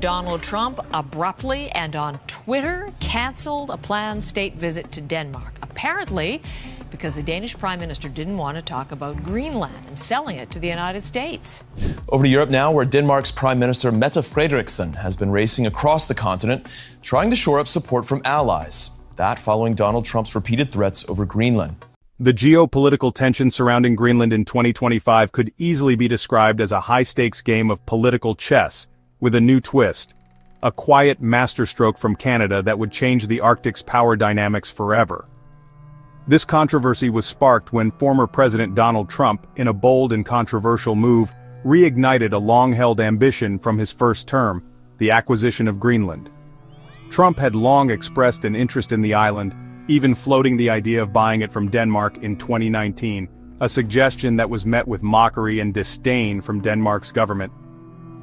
Donald Trump abruptly and on Twitter canceled a planned state visit to Denmark, apparently because the Danish Prime Minister didn't want to talk about Greenland and selling it to the United States. Over to Europe now, where Denmark's Prime Minister Mette Frederiksen has been racing across the continent, trying to shore up support from allies. That following Donald Trump's repeated threats over Greenland. The geopolitical tension surrounding Greenland in 2025 could easily be described as a high-stakes game of political chess, with a new twist. A quiet masterstroke from Canada that would change the Arctic's power dynamics forever. This controversy was sparked when former President Donald Trump, in a bold and controversial move, reignited a long-held ambition from his first term, the acquisition of Greenland. Trump had long expressed an interest in the island, even floating the idea of buying it from Denmark in 2019, a suggestion that was met with mockery and disdain from Denmark's government.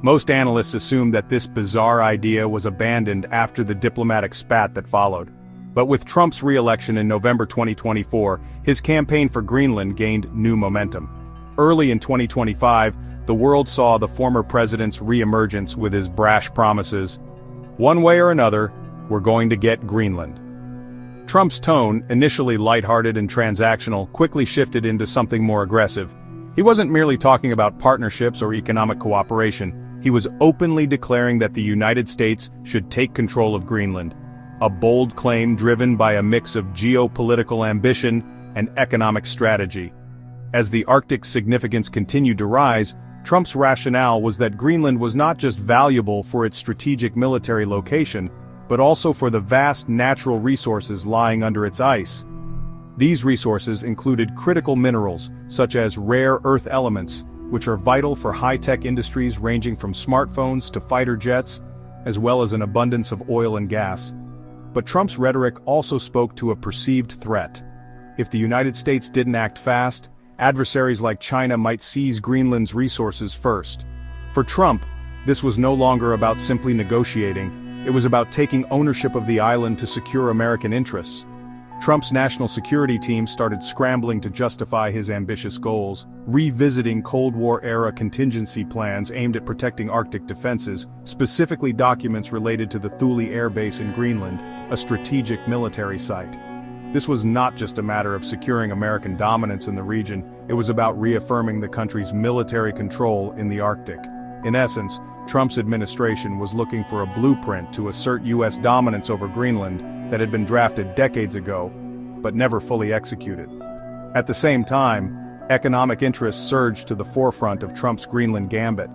Most analysts assumed that this bizarre idea was abandoned after the diplomatic spat that followed. But with Trump's re-election in November 2024, his campaign for Greenland gained new momentum. Early in 2025, the world saw the former president's re-emergence with his brash promises. One way or another, we're going to get Greenland. Trump's tone, initially lighthearted and transactional, quickly shifted into something more aggressive. He wasn't merely talking about partnerships or economic cooperation. He was openly declaring that the United States should take control of Greenland. A bold claim driven by a mix of geopolitical ambition and economic strategy. As the Arctic's significance continued to rise, Trump's rationale was that Greenland was not just valuable for its strategic military location, but also for the vast natural resources lying under its ice. These resources included critical minerals, such as rare earth elements, which are vital for high-tech industries ranging from smartphones to fighter jets, as well as an abundance of oil and gas. But Trump's rhetoric also spoke to a perceived threat. If the United States didn't act fast, adversaries like China might seize Greenland's resources first. For Trump, this was no longer about simply negotiating. It was about taking ownership of the island to secure American interests. Trump's national security team started scrambling to justify his ambitious goals, revisiting Cold War-era contingency plans aimed at protecting Arctic defenses, specifically documents related to the Thule Air Base in Greenland, a strategic military site. This was not just a matter of securing American dominance in the region, it was about reaffirming the country's military control in the Arctic. In essence, Trump's administration was looking for a blueprint to assert U.S. dominance over Greenland that had been drafted decades ago, but never fully executed. At the same time, economic interests surged to the forefront of Trump's Greenland gambit.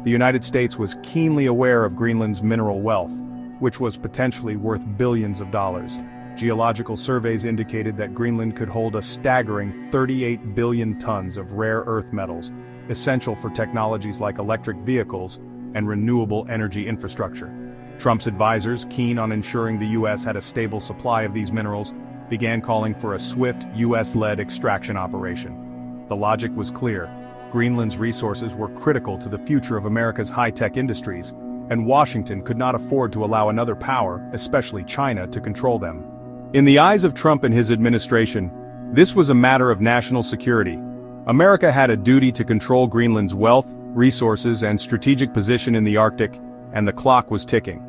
The United States was keenly aware of Greenland's mineral wealth, which was potentially worth billions of dollars. Geological surveys indicated that Greenland could hold a staggering 38 billion tons of rare earth metals, essential for technologies like electric vehicles and renewable energy infrastructure. Trump's advisors, keen on ensuring the U.S. had a stable supply of these minerals, began calling for a swift U.S.-led extraction operation. The logic was clear. Greenland's resources were critical to the future of America's high-tech industries, and Washington could not afford to allow another power, especially China, to control them. In the eyes of Trump and his administration, this was a matter of national security. America had a duty to control Greenland's wealth, resources, and strategic position in the Arctic, and the clock was ticking.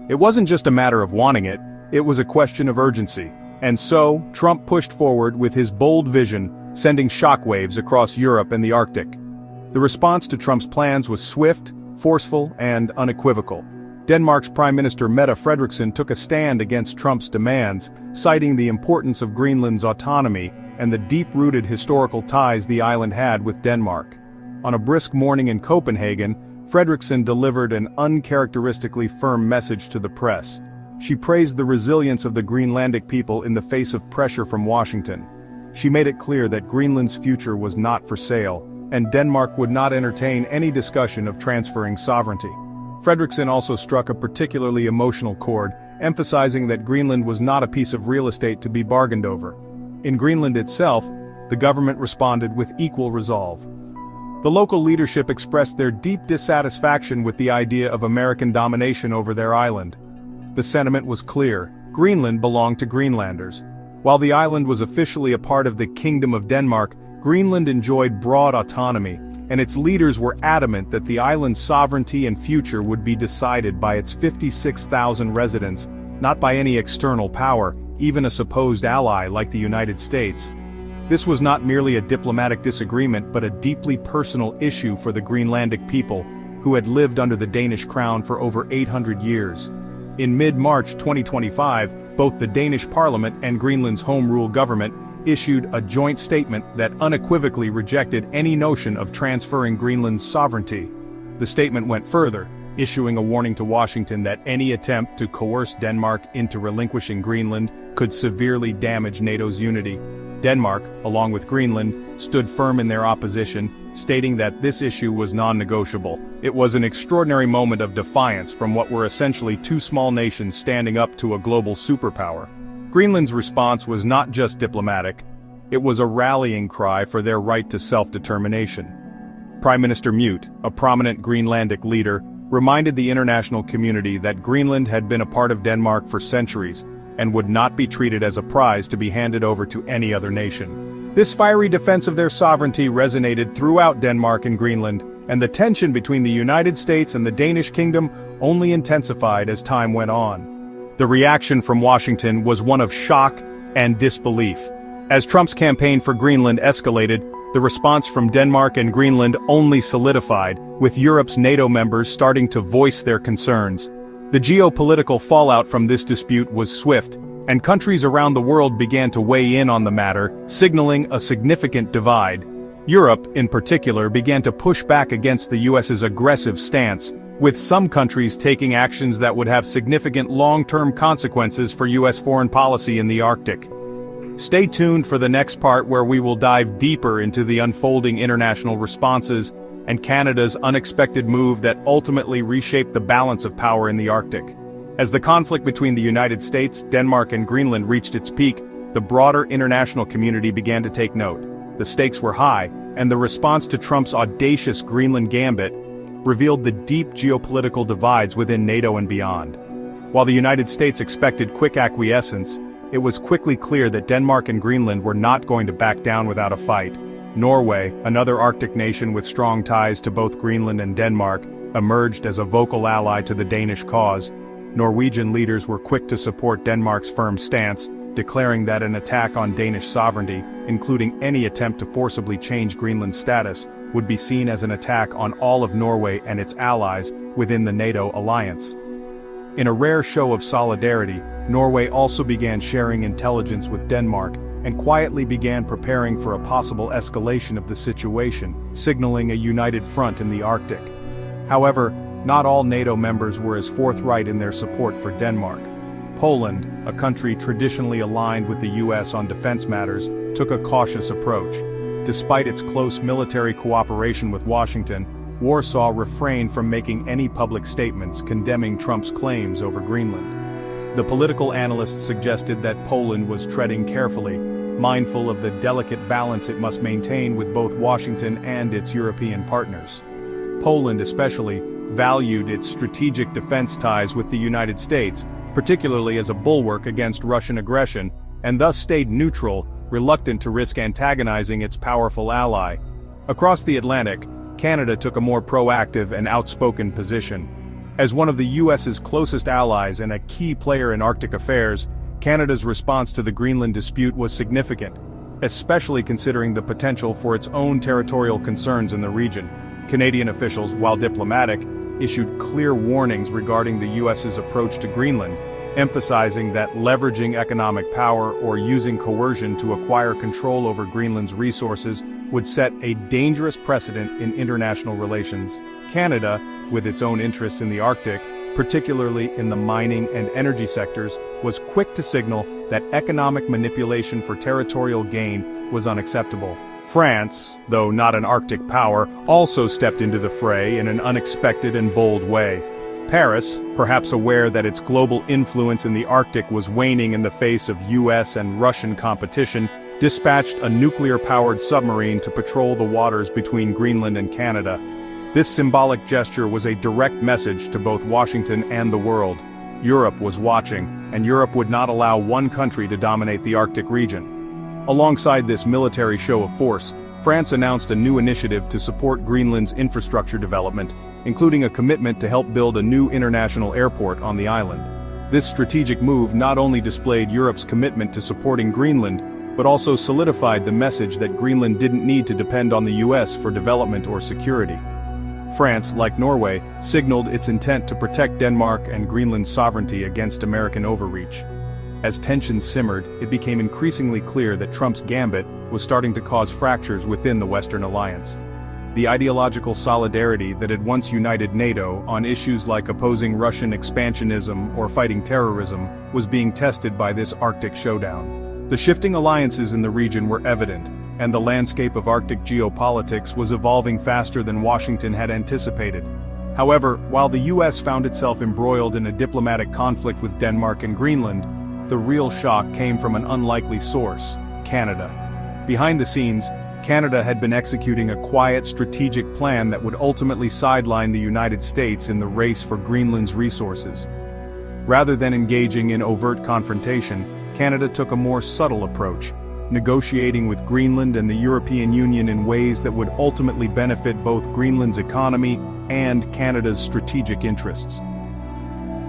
It wasn't just a matter of wanting it, it was a question of urgency. And so, Trump pushed forward with his bold vision, sending shockwaves across Europe and the Arctic. The response to Trump's plans was swift, forceful, and unequivocal. Denmark's Prime Minister Mette Frederiksen took a stand against Trump's demands, citing the importance of Greenland's autonomy and the deep-rooted historical ties the island had with Denmark. On a brisk morning in Copenhagen, Frederiksen delivered an uncharacteristically firm message to the press. She praised the resilience of the Greenlandic people in the face of pressure from Washington. She made it clear that Greenland's future was not for sale, and Denmark would not entertain any discussion of transferring sovereignty. Frederiksen also struck a particularly emotional chord, emphasizing that Greenland was not a piece of real estate to be bargained over. In Greenland itself, the government responded with equal resolve. The local leadership expressed their deep dissatisfaction with the idea of American domination over their island. The sentiment was clear: Greenland belonged to Greenlanders. While the island was officially a part of the Kingdom of Denmark, Greenland enjoyed broad autonomy, and its leaders were adamant that the island's sovereignty and future would be decided by its 56,000 residents, not by any external power, even a supposed ally like the United States. This was not merely a diplomatic disagreement but a deeply personal issue for the Greenlandic people, who had lived under the Danish crown for over 800 years. In mid-March 2025, both the Danish parliament and Greenland's home rule government issued a joint statement that unequivocally rejected any notion of transferring Greenland's sovereignty. The statement went further, issuing a warning to Washington that any attempt to coerce Denmark into relinquishing Greenland could severely damage NATO's unity. Denmark, along with Greenland, stood firm in their opposition, stating that this issue was non-negotiable. It was an extraordinary moment of defiance from what were essentially two small nations standing up to a global superpower. Greenland's response was not just diplomatic, it was a rallying cry for their right to self-determination. Prime Minister Mute, a prominent Greenlandic leader, reminded the international community that Greenland had been a part of Denmark for centuries, and would not be treated as a prize to be handed over to any other nation. This fiery defense of their sovereignty resonated throughout Denmark and Greenland, and the tension between the United States and the Danish kingdom only intensified as time went on. The reaction from Washington was one of shock and disbelief. As Trump's campaign for Greenland escalated, the response from Denmark and Greenland only solidified, with Europe's NATO members starting to voice their concerns. The geopolitical fallout from this dispute was swift, and countries around the world began to weigh in on the matter, signaling a significant divide. Europe, in particular, began to push back against the US's aggressive stance, with some countries taking actions that would have significant long-term consequences for US foreign policy in the Arctic. Stay tuned for the next part where we will dive deeper into the unfolding international responses and Canada's unexpected move that ultimately reshaped the balance of power in the Arctic. As the conflict between the United States, Denmark, and Greenland reached its peak, the broader international community began to take note. The stakes were high, and the response to Trump's audacious Greenland gambit revealed the deep geopolitical divides within NATO and beyond. While the United States expected quick acquiescence, it was quickly clear that Denmark and Greenland were not going to back down without a fight. Norway, another Arctic nation with strong ties to both Greenland and Denmark, emerged as a vocal ally to the Danish cause. Norwegian leaders were quick to support Denmark's firm stance, declaring that an attack on Danish sovereignty, including any attempt to forcibly change Greenland's status, would be seen as an attack on all of Norway and its allies within the NATO alliance. In a rare show of solidarity, Norway also began sharing intelligence with Denmark, and quietly began preparing for a possible escalation of the situation, signaling a united front in the Arctic. However, not all NATO members were as forthright in their support for Denmark. Poland, a country traditionally aligned with the US on defense matters, took a cautious approach. Despite its close military cooperation with Washington, Warsaw refrained from making any public statements condemning Trump's claims over Greenland. The political analysts suggested that Poland was treading carefully, mindful of the delicate balance it must maintain with both Washington and its European partners. Poland especially valued its strategic defense ties with the United States, particularly as a bulwark against Russian aggression, and thus stayed neutral, reluctant to risk antagonizing its powerful ally. Across the Atlantic, Canada took a more proactive and outspoken position. As one of the US's closest allies and a key player in Arctic affairs, Canada's response to the Greenland dispute was significant, especially considering the potential for its own territorial concerns in the region. Canadian officials, while diplomatic, issued clear warnings regarding the US's approach to Greenland, emphasizing that leveraging economic power or using coercion to acquire control over Greenland's resources would set a dangerous precedent in international relations. Canada, with its own interests in the Arctic, particularly in the mining and energy sectors, was quick to signal that economic manipulation for territorial gain was unacceptable. France, though not an Arctic power, also stepped into the fray in an unexpected and bold way. Paris, perhaps aware that its global influence in the Arctic was waning in the face of US and Russian competition, dispatched a nuclear-powered submarine to patrol the waters between Greenland and Canada. This symbolic gesture was a direct message to both Washington and the world. Europe was watching, and Europe would not allow one country to dominate the Arctic region. Alongside this military show of force, France announced a new initiative to support Greenland's infrastructure development, including a commitment to help build a new international airport on the island. This strategic move not only displayed Europe's commitment to supporting Greenland, but also solidified the message that Greenland didn't need to depend on the US for development or security. France, like Norway, signaled its intent to protect Denmark and Greenland's sovereignty against American overreach. As tensions simmered, it became increasingly clear that Trump's gambit was starting to cause fractures within the Western alliance. The ideological solidarity that had once united NATO on issues like opposing Russian expansionism or fighting terrorism was being tested by this Arctic showdown. The shifting alliances in the region were evident, and the landscape of Arctic geopolitics was evolving faster than Washington had anticipated. However, while the US found itself embroiled in a diplomatic conflict with Denmark and Greenland, the real shock came from an unlikely source: Canada. Behind the scenes, Canada had been executing a quiet strategic plan that would ultimately sideline the United States in the race for Greenland's resources. Rather than engaging in overt confrontation, Canada took a more subtle approach, negotiating with Greenland and the European Union in ways that would ultimately benefit both Greenland's economy and Canada's strategic interests.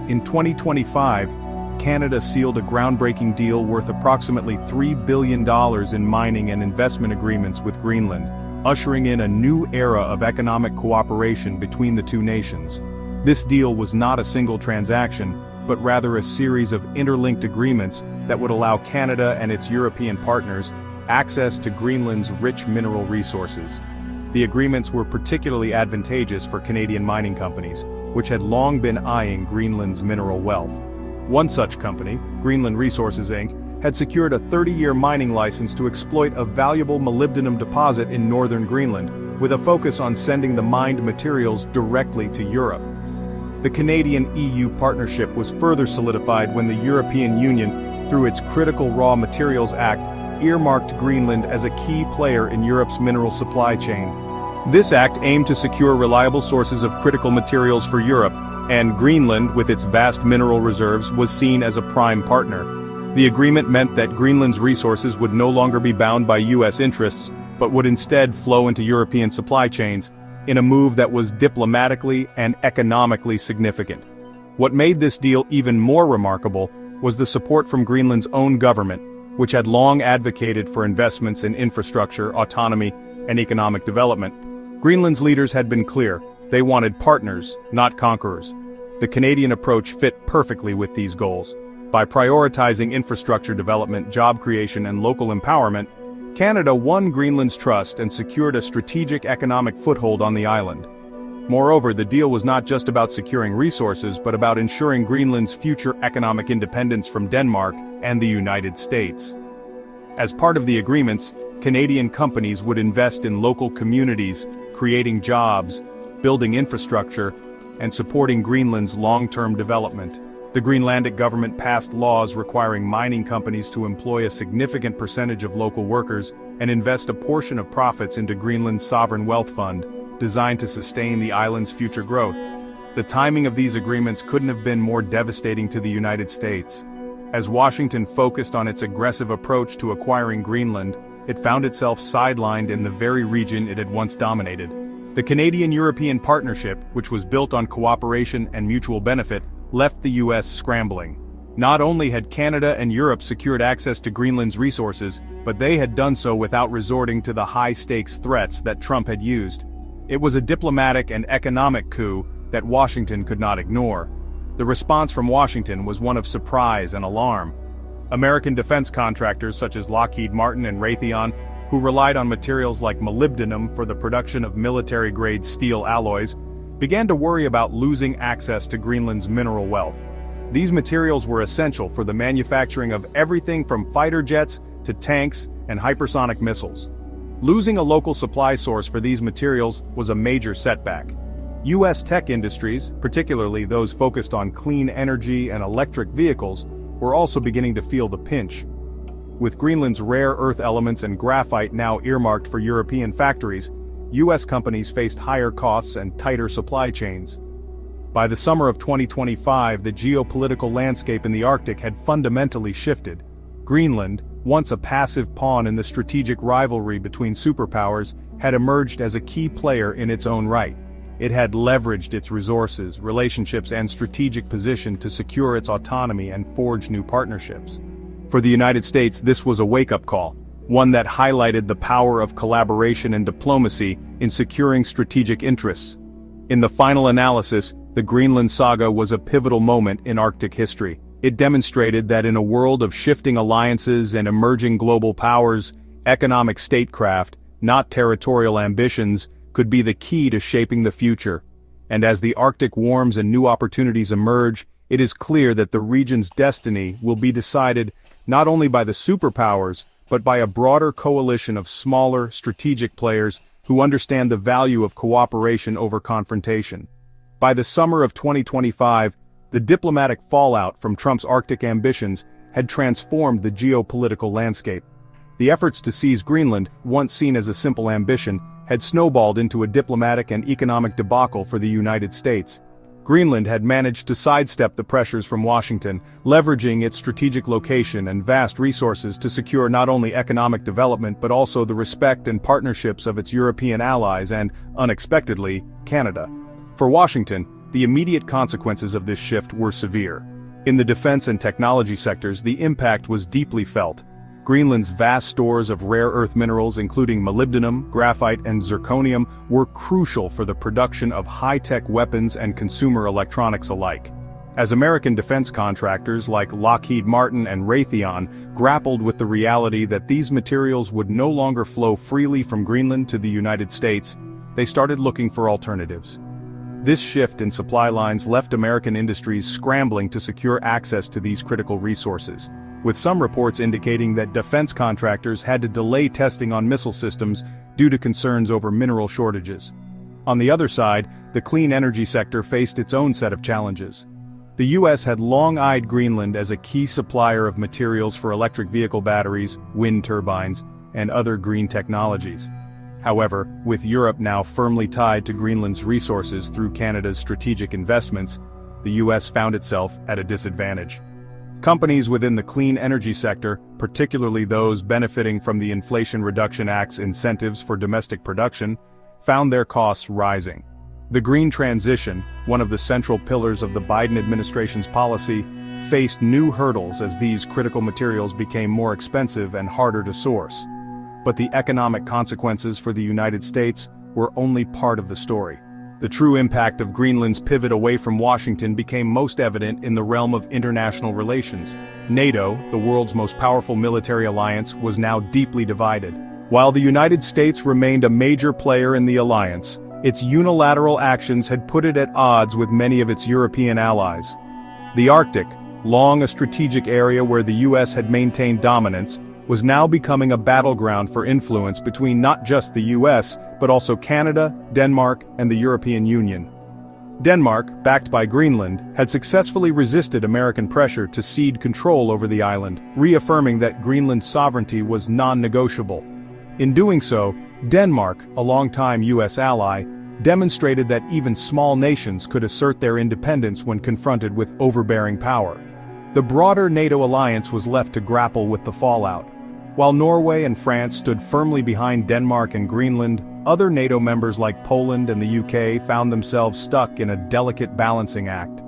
In 2025, Canada sealed a groundbreaking deal worth approximately $3 billion in mining and investment agreements with Greenland, ushering in a new era of economic cooperation between the two nations. This deal was not a single transaction, but rather a series of interlinked agreements that would allow Canada and its European partners access to Greenland's rich mineral resources. The agreements were particularly advantageous for Canadian mining companies, which had long been eyeing Greenland's mineral wealth. One such company, Greenland Resources Inc., had secured a 30-year mining license to exploit a valuable molybdenum deposit in northern Greenland, with a focus on sending the mined materials directly to Europe. The Canadian-EU partnership was further solidified when the European Union, through its Critical Raw Materials Act, earmarked Greenland as a key player in Europe's mineral supply chain. This act aimed to secure reliable sources of critical materials for Europe, and Greenland, with its vast mineral reserves, was seen as a prime partner. The agreement meant that Greenland's resources would no longer be bound by US interests, but would instead flow into European supply chains, in a move that was diplomatically and economically significant. What made this deal even more remarkable was the support from Greenland's own government, which had long advocated for investments in infrastructure, autonomy, and economic development. Greenland's leaders had been clear: they wanted partners, not conquerors. The Canadian approach fit perfectly with these goals. By prioritizing infrastructure development, job creation, and local empowerment, Canada won Greenland's trust and secured a strategic economic foothold on the island. Moreover, the deal was not just about securing resources, but about ensuring Greenland's future economic independence from Denmark and the United States. As part of the agreements, Canadian companies would invest in local communities, creating jobs, building infrastructure, and supporting Greenland's long-term development. The Greenlandic government passed laws requiring mining companies to employ a significant percentage of local workers and invest a portion of profits into Greenland's sovereign wealth fund, designed to sustain the island's future growth. The timing of these agreements couldn't have been more devastating to the United States. As Washington focused on its aggressive approach to acquiring Greenland, it found itself sidelined in the very region it had once dominated. The Canadian-European partnership, which was built on cooperation and mutual benefit, left the US scrambling. Not only had Canada and Europe secured access to Greenland's resources, but they had done so without resorting to the high-stakes threats that Trump had used. It was a diplomatic and economic coup that Washington could not ignore. The response from Washington was one of surprise and alarm. American defense contractors such as Lockheed Martin and Raytheon, who relied on materials like molybdenum for the production of military-grade steel alloys, began to worry about losing access to Greenland's mineral wealth. These materials were essential for the manufacturing of everything from fighter jets to tanks and hypersonic missiles. Losing a local supply source for these materials was a major setback. US tech industries, particularly those focused on clean energy and electric vehicles, were also beginning to feel the pinch. With Greenland's rare earth elements and graphite now earmarked for European factories, US companies faced higher costs and tighter supply chains. By the summer of 2025, the geopolitical landscape in the Arctic had fundamentally shifted. Greenland, once a passive pawn in the strategic rivalry between superpowers, had emerged as a key player in its own right. It had leveraged its resources, relationships, and strategic position to secure its autonomy and forge new partnerships. For the United States, this was a wake-up call, one that highlighted the power of collaboration and diplomacy in securing strategic interests. In the final analysis, the Greenland saga was a pivotal moment in Arctic history. It demonstrated that in a world of shifting alliances and emerging global powers, economic statecraft, not territorial ambitions, could be the key to shaping the future. And as the Arctic warms and new opportunities emerge, it is clear that the region's destiny will be decided not only by the superpowers, but by a broader coalition of smaller, strategic players who understand the value of cooperation over confrontation. By the summer of 2025, the diplomatic fallout from Trump's Arctic ambitions had transformed the geopolitical landscape. The efforts to seize Greenland, once seen as a simple ambition, had snowballed into a diplomatic and economic debacle for the United States. Greenland had managed to sidestep the pressures from Washington, leveraging its strategic location and vast resources to secure not only economic development but also the respect and partnerships of its European allies and, unexpectedly, Canada. For Washington, the immediate consequences of this shift were severe. In the defense and technology sectors, the impact was deeply felt. Greenland's vast stores of rare earth minerals, including molybdenum, graphite, and zirconium, were crucial for the production of high-tech weapons and consumer electronics alike. As American defense contractors like Lockheed Martin and Raytheon grappled with the reality that these materials would no longer flow freely from Greenland to the United States, they started looking for alternatives. This shift in supply lines left American industries scrambling to secure access to these critical resources, with some reports indicating that defense contractors had to delay testing on missile systems due to concerns over mineral shortages. On the other side, the clean energy sector faced its own set of challenges. The U.S. had long eyed Greenland as a key supplier of materials for electric vehicle batteries, wind turbines, and other green technologies. However, with Europe now firmly tied to Greenland's resources through Canada's strategic investments, the U.S. found itself at a disadvantage. Companies within the clean energy sector, particularly those benefiting from the Inflation Reduction Act's incentives for domestic production, found their costs rising. The green transition, one of the central pillars of the Biden administration's policy, faced new hurdles as these critical materials became more expensive and harder to source. But the economic consequences for the United States were only part of the story. The true impact of Greenland's pivot away from Washington became most evident in the realm of international relations. NATO, the world's most powerful military alliance, was now deeply divided. While the United States remained a major player in the alliance, its unilateral actions had put it at odds with many of its European allies. The Arctic, long a strategic area where the U.S. had maintained dominance, was now becoming a battleground for influence between not just the US, but also Canada, Denmark, and the European Union. Denmark, backed by Greenland, had successfully resisted American pressure to cede control over the island, reaffirming that Greenland's sovereignty was non-negotiable. In doing so, Denmark, a longtime US ally, demonstrated that even small nations could assert their independence when confronted with overbearing power. The broader NATO alliance was left to grapple with the fallout. While Norway and France stood firmly behind Denmark and Greenland, other NATO members like Poland and the UK found themselves stuck in a delicate balancing act.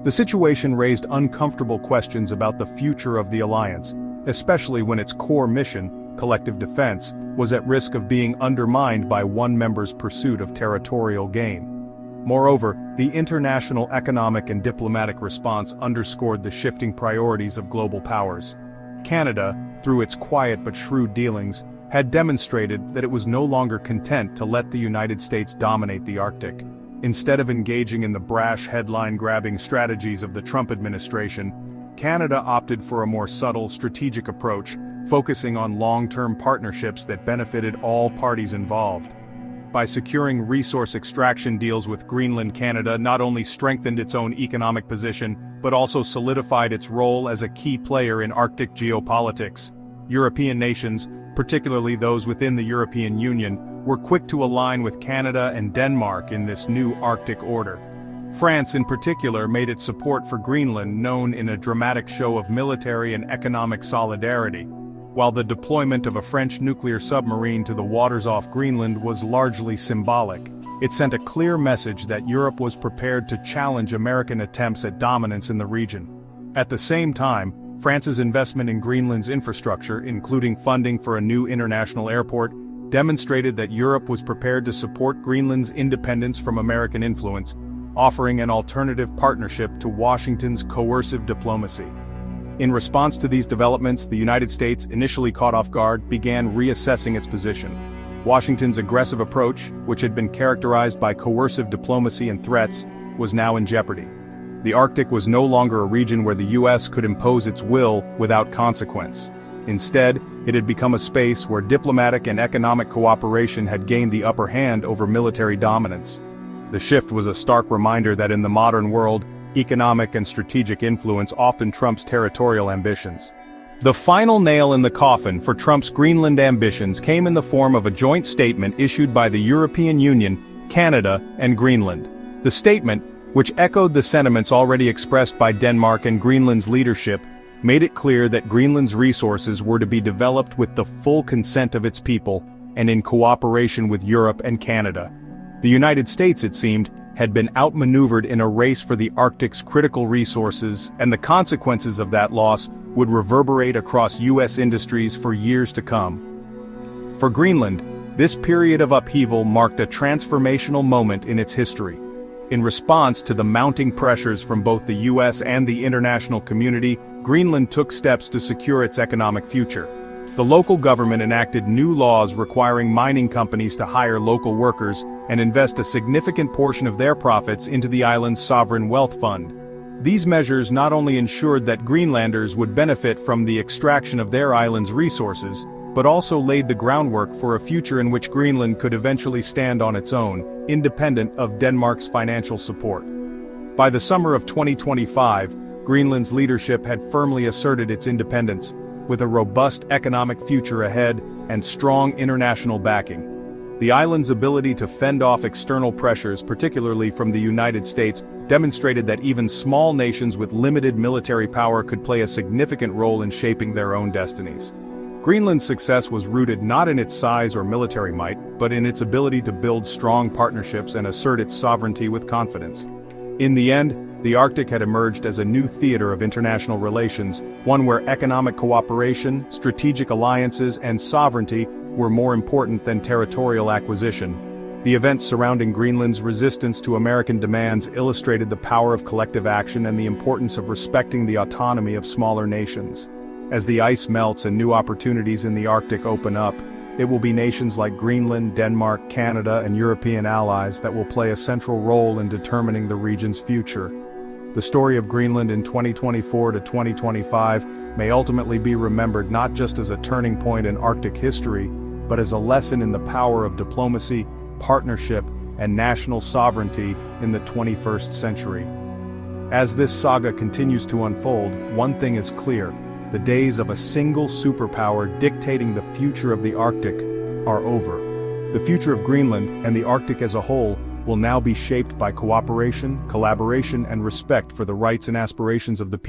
The situation raised uncomfortable questions about the future of the alliance, especially when its core mission, collective defense, was at risk of being undermined by one member's pursuit of territorial gain. Moreover, the international economic and diplomatic response underscored the shifting priorities of global powers. Canada, through its quiet but shrewd dealings, had demonstrated that it was no longer content to let the United States dominate the Arctic. Instead of engaging in the brash headline-grabbing strategies of the Trump administration, Canada opted for a more subtle, strategic approach, focusing on long-term partnerships that benefited all parties involved. By securing resource extraction deals with Greenland, Canada not only strengthened its own economic position, but also solidified its role as a key player in Arctic geopolitics. European nations, particularly those within the European Union, were quick to align with Canada and Denmark in this new Arctic order. France in particular made its support for Greenland known in a dramatic show of military and economic solidarity. while the deployment of a French nuclear submarine to the waters off Greenland was largely symbolic. It sent a clear message that Europe was prepared to challenge American attempts at dominance in the region. At the same time, France's investment in Greenland's infrastructure, including funding for a new international airport, demonstrated that Europe was prepared to support Greenland's independence from American influence, offering an alternative partnership to Washington's coercive diplomacy. In response to these developments, the United States, initially caught off guard, began reassessing its position. Washington's aggressive approach, which had been characterized by coercive diplomacy and threats, was now in jeopardy. The Arctic was no longer a region where the U.S. could impose its will without consequence. Instead, it had become a space where diplomatic and economic cooperation had gained the upper hand over military dominance. The shift was a stark reminder that in the modern world, economic and strategic influence often trumps territorial ambitions. The final nail in the coffin for Trump's Greenland ambitions came in the form of a joint statement issued by the European Union, Canada, and Greenland. The statement, which echoed the sentiments already expressed by Denmark and Greenland's leadership, made it clear that Greenland's resources were to be developed with the full consent of its people and in cooperation with Europe and Canada. The United States, it seemed, had been outmaneuvered in a race for the Arctic's critical resources, and the consequences of that loss would reverberate across U.S. industries for years to come. For Greenland, this period of upheaval marked a transformational moment in its history. In response to the mounting pressures from both the U.S. and the international community, Greenland took steps to secure its economic future. The local government enacted new laws requiring mining companies to hire local workers and invest a significant portion of their profits into the island's sovereign wealth fund. These measures not only ensured that Greenlanders would benefit from the extraction of their island's resources, but also laid the groundwork for a future in which Greenland could eventually stand on its own, independent of Denmark's financial support. By the summer of 2025, Greenland's leadership had firmly asserted its independence, with a robust economic future ahead and strong international backing. The island's ability to fend off external pressures, particularly from the United States, demonstrated that even small nations with limited military power could play a significant role in shaping their own destinies. Greenland's success was rooted not in its size or military might, but in its ability to build strong partnerships and assert its sovereignty with confidence. In the end, the Arctic had emerged as a new theater of international relations, one where economic cooperation, strategic alliances, and sovereignty were more important than territorial acquisition. The events surrounding Greenland's resistance to American demands illustrated the power of collective action and the importance of respecting the autonomy of smaller nations. As the ice melts and new opportunities in the Arctic open up, it will be nations like Greenland, Denmark, Canada, and European allies that will play a central role in determining the region's future. The story of Greenland in 2024 to 2025 may ultimately be remembered not just as a turning point in Arctic history, but as a lesson in the power of diplomacy, partnership, and national sovereignty in the 21st century. As this saga continues to unfold, one thing is clear: the days of a single superpower dictating the future of the Arctic are over. The future of Greenland and the Arctic as a whole will now be shaped by cooperation, collaboration, and respect for the rights and aspirations of the people.